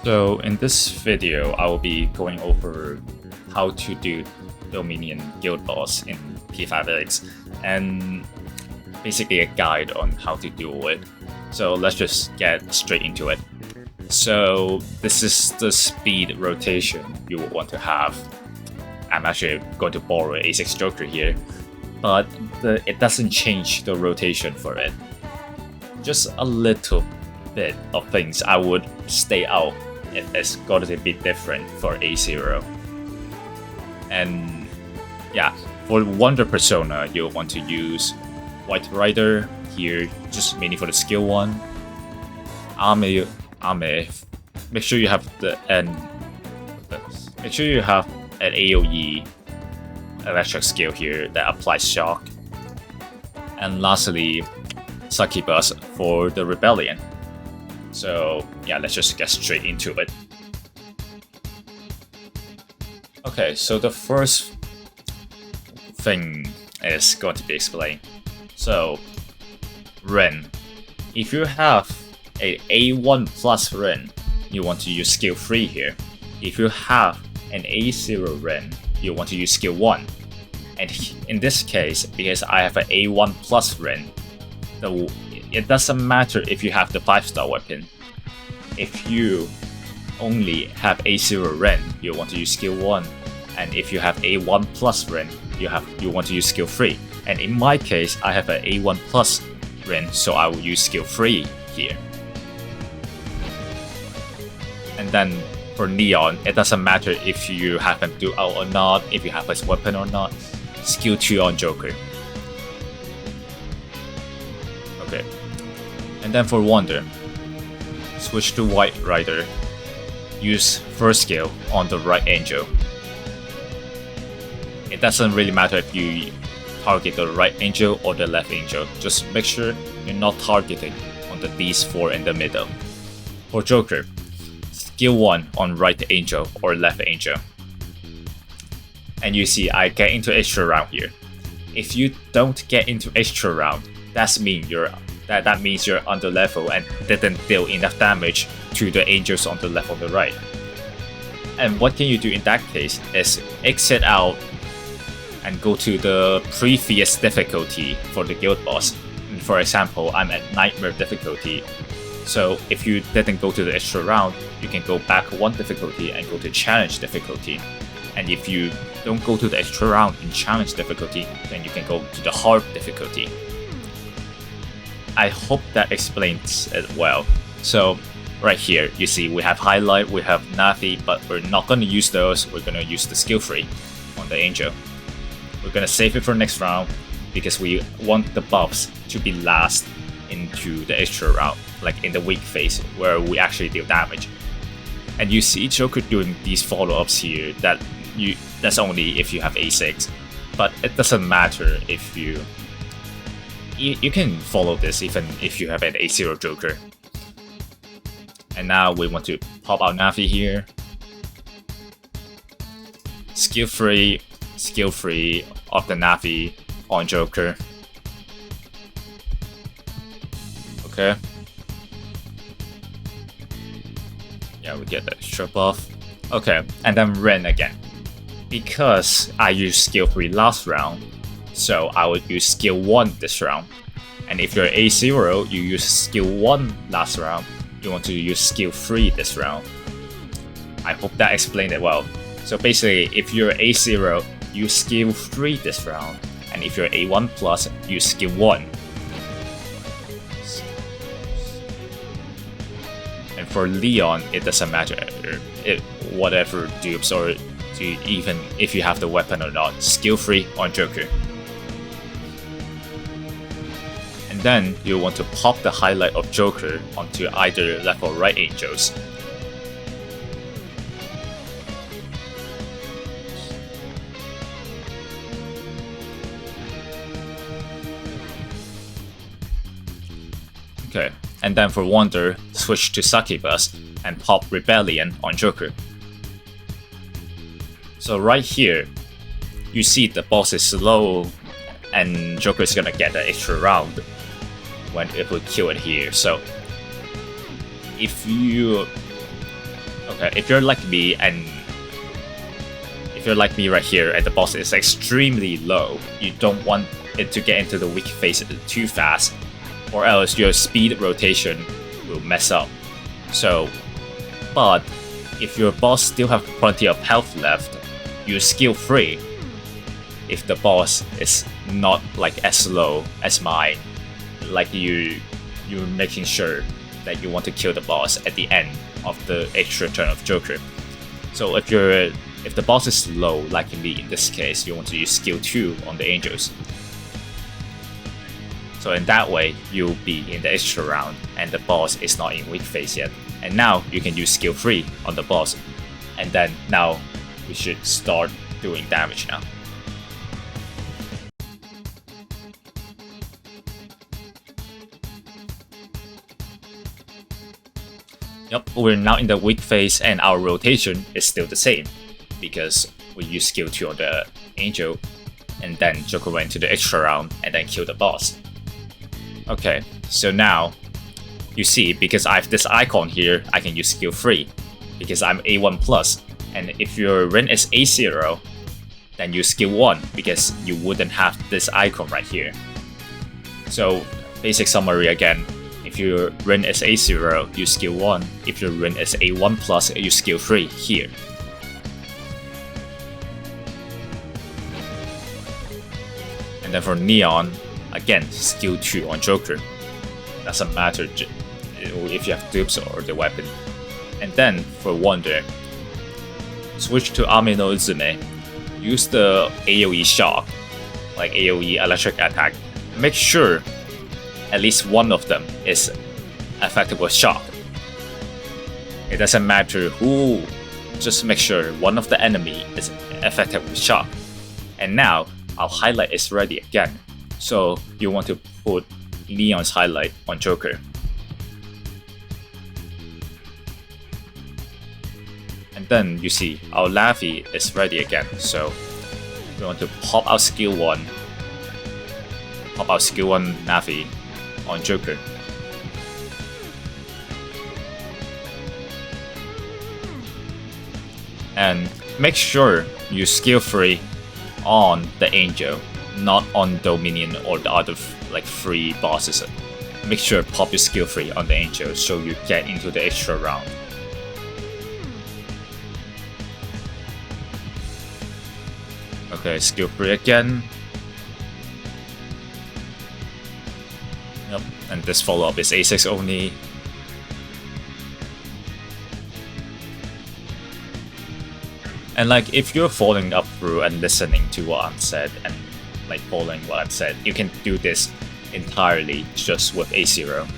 So in this video, I will be going over how to do Dominion Guild Boss in P5X and basically a guide on how to do it. So let's just get straight into it. So this is the speed rotation you will want to have. I'm actually going to borrow A6 Joker here, but it doesn't change the rotation for it. Just a little bit of things I would stay out if it's going to be different for A0. And yeah, for Wonder Persona, you'll want to use White Rider here, just mainly for the skill one. Ame, make sure you have make sure you have an AoE electric skill here that applies shock. And lastly, Succubus for the Rebellion. So yeah, let's just get straight into it. Okay, so the first thing is going to be explained. So Ren, if you have a A1 plus Ren, you want to use skill 3 here. If you have an A0 Ren, you want to use skill 1. And in this case, because I have an A1 plus Ren, it doesn't matter if you have the 5-star weapon. If you only have A0 Ren, you want to use skill 1. And if you have A1 plus Ren, you want to use skill 3. And in my case, I have an A1 plus Ren, so I will use skill 3 here. And then for Neon, it doesn't matter if you have him do out or not, if you have his weapon or not. Skill 2 on Joker. Okay. And then for Wonder, switch to White Rider. Use first skill on the right angel. It doesn't really matter if you target the right angel or the left angel. Just make sure you're not targeting on these 4 in the middle. For Joker, skill 1 on right angel or left angel. And you see I get into extra round here. If you don't get into extra round, that means you're under level and didn't deal enough damage to the angels on the left or the right. And what can you do in that case is exit out and go to the previous difficulty for the guild boss. For example, I'm at Nightmare difficulty. So if you didn't go to the extra round, you can go back 1 difficulty and go to challenge difficulty. And if you don't go to the extra round in challenge difficulty, then you can go to the hard difficulty. I hope that explains it well. So right here, you see we have highlight, we have Navi, but we're not going to use those. We're going to use the skill 3 on the angel. We're going to save it for next round because we want the buffs to be last into the extra round, like in the weak phase where we actually deal damage. And you see Joker doing these follow-ups here that's only if you have A6, but it doesn't matter if you can follow this even if you have an A0 Joker. And now we want to pop out Navi here. Skill 3 of the Navi on Joker. Okay. Yeah, we get the extra buff. Okay, and then Ren again. Because I used skill 3 last round, so I would use skill 1 this round. And if you're A0, you use skill 1 last round, you want to use skill 3 this round. I hope that explained it well. So basically, if you're A0, use skill 3 this round. And if you're A1 plus, use skill 1. And for Leon, it doesn't matter. Whatever dupes or even if you have the weapon or not, skill 3 on Joker. And then you want to pop the highlight of Joker onto either left or right angels. Okay, and then for Wonder, switch to Succubus and pop Rebellion on Joker. So right here, you see the boss is slow and Joker is gonna get the extra round when it will kill it here. So if you Okay, if you're like me right here and the boss is extremely low, you don't want it to get into the weak phase too fast, or else your speed rotation will mess up. So, but if your boss still have plenty of health left, you skill free. If the boss is not like as low as mine, like you're making sure that you want to kill the boss at the end of the extra turn of Joker. So if the boss is low, like me in this case, you want to use skill 2 on the angels. So in that way, you'll be in the extra round and the boss is not in weak phase yet. And now you can use skill 3 on the boss. And then now we should start doing damage now. Yep, we're now in the weak phase and our rotation is still the same because we use skill 2 on the angel and then Joker went to the extra round and then kill the boss. Okay, so now you see, because I have this icon here, I can use skill 3 because I'm A1+, and if your Rin is A0, then use skill 1 because you wouldn't have this icon right here. So basic summary again, if your Rin is A0, use skill 1, if your Rin is A1+, use skill 3 here. And then for Neon, again, skill 2 on Joker. Doesn't matter if you have dupes or the weapon. And then for Wonder, switch to Ame no Uzume. Use the AoE shock, like AoE electric attack. Make sure at least one of them is affected with shock. It doesn't matter who, just make sure one of the enemy is affected with shock. And now our highlight is ready again. So you want to put Neon's highlight on Joker. And then you see our Laffy is ready again. So we want to pop out skill 1. Pop out skill 1 Laffy on Joker. And make sure you skill 3 on the angel, not on Dominion or the other like 3 bosses. Make sure pop your skill 3 on the angel so you get into the extra round. Okay, skill 3 again. Yep, and this follow-up is A6 only. And like, if you're following up through and listening to what I've said and like following what I've said, you can do this entirely just with A0.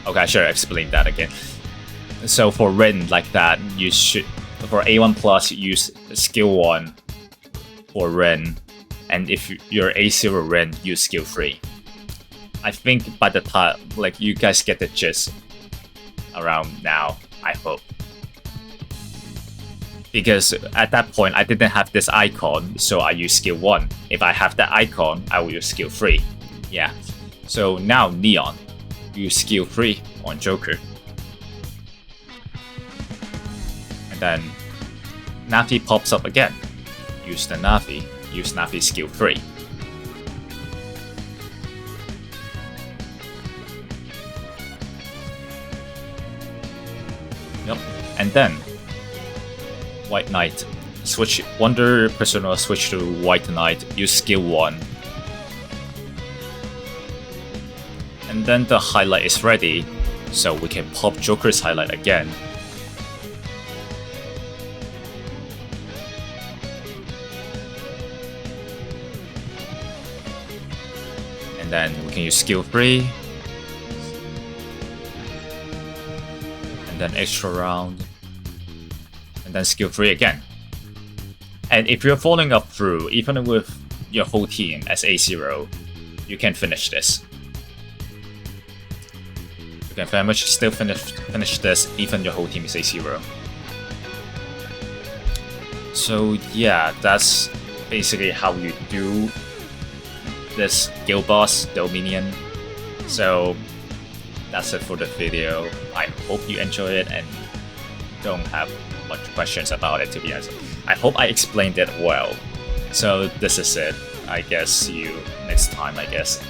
Okay, I should explain that again. So for Rin like that, you should, for A1+, use skill 1 for Rin, and if you're A0 Rin, use skill 3. I think by the time, like, you guys get the gist around now, I hope. Because at that point, I didn't have this icon, so I use skill 1. If I have that icon, I will use skill 3. Yeah. So now Neon, use skill 3 on Joker. And then Nafi pops up again. Use the Nafi. Use Nafi skill 3. Yep. And then White Knight. Switch Wonder Persona, switch to White Knight, use skill 1. And then the highlight is ready, so we can pop Joker's highlight again. And then we can use skill 3. And then extra round. And then skill 3 again. And if you're following up through, even with your whole team as A0, you can finish this. You can still finish this even your whole team is A0. So yeah, that's basically how you do this guild boss, Dominion. So that's it for the video. I hope you enjoy it, and don't have much questions about it, to be honest. I hope I explained it well. So this is it. I guess see you next time, I guess.